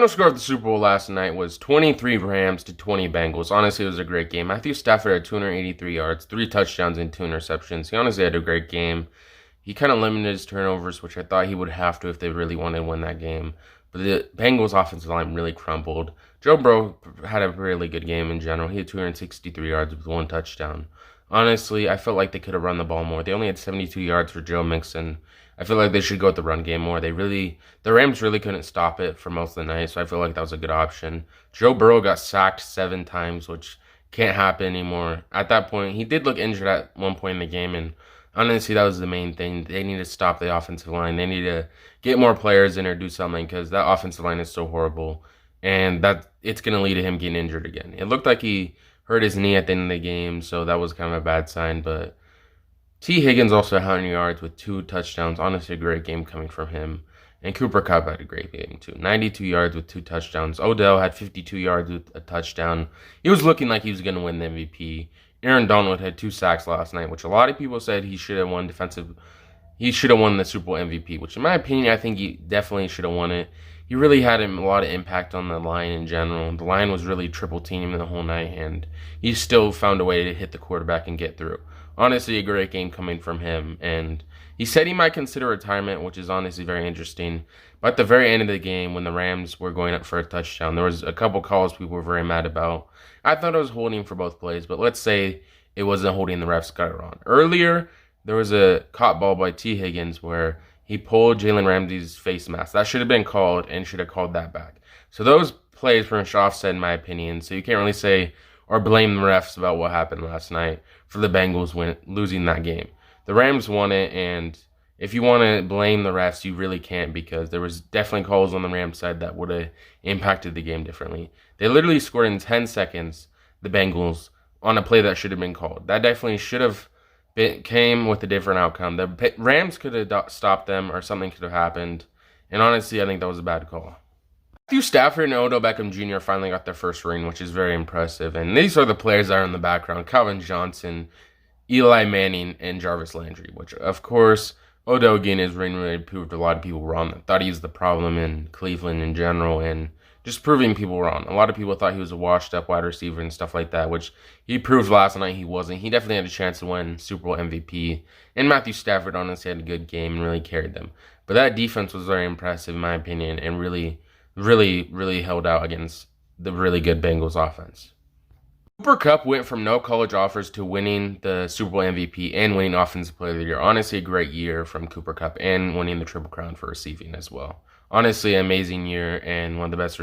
Final score of the Super Bowl last night was 23 Rams to 20 Bengals. Honestly, it was a great game. Matthew Stafford had 283 yards, 3 touchdowns, and 2 interceptions. He honestly had a great game. He kind of limited his turnovers, which I thought he would have to if they really wanted to win that game. But the Bengals' offensive line really crumbled. Joe Burrow had a really good game in general. He had 263 yards with 1 touchdown. Honestly, I felt like they could have run the ball more. They only had 72 yards for Joe Mixon. I feel like they should go with the run game more. The Rams really couldn't stop it for most of the night, so I feel like that was a good option. Joe Burrow got sacked 7 times, which can't happen anymore. At that point, he did look injured at one point in the game, and honestly, that was the main thing. They need to stop the offensive line. They need to get more players in or do something because that offensive line is so horrible, and that it's going to lead to him getting injured again. It looked like he hurt his knee at the end of the game, so that was kind of a bad sign, but T. Higgins also had 100 yards with 2 touchdowns. Honestly, a great game coming from him. And Cooper Kupp had a great game, too. 92 yards with 2 touchdowns. Odell had 52 yards with a touchdown. He was looking like he was going to win the MVP. Aaron Donald had 2 sacks last night, which a lot of people said he should have won He should have won the Super Bowl MVP, which in my opinion, I think he definitely should have won it. He really had a lot of impact on the line in general. The line was really triple teaming the whole night, and he still found a way to hit the quarterback and get through. Honestly, a great game coming from him, and he said he might consider retirement, which is honestly very interesting. But at the very end of the game, when the Rams were going up for a touchdown, there was a couple calls people were very mad about. I thought it was holding for both plays, but let's say it wasn't holding, the refs got it wrong. Earlier, there was a caught ball by T. Higgins where he pulled Jalen Ramsey's face mask. That should have been called and should have called that back. So those plays were offset in my opinion, so you can't really say or blame the refs about what happened last night for the Bengals losing that game. The Rams won it, and if you want to blame the refs, you really can't because there was definitely calls on the Rams side that would have impacted the game differently. They literally scored in 10 seconds, the Bengals, on a play that should have been called. That definitely should have came with a different outcome. The Rams could have stopped them or something could have happened, and honestly, I think that was a bad call. Matthew Stafford and Odell Beckham Jr. finally got their first ring, which is very impressive. And these are the players that are in the background: Calvin Johnson, Eli Manning, and Jarvis Landry, which, of course, Odell getting his ring really proved a lot of people wrong. That thought he was the problem in Cleveland in general, and just proving people wrong. A lot of people thought he was a washed-up wide receiver and stuff like that, which he proved last night he wasn't. He definitely had a chance to win Super Bowl MVP. And Matthew Stafford honestly had a good game and really carried them. But that defense was very impressive, in my opinion, and really held out against the really good Bengals offense. Cooper Kupp went from no college offers to winning the Super Bowl MVP and winning Offensive Player of the Year. Honestly, a great year from Cooper Kupp and winning the Triple Crown for receiving as well. Honestly, amazing year and one of the best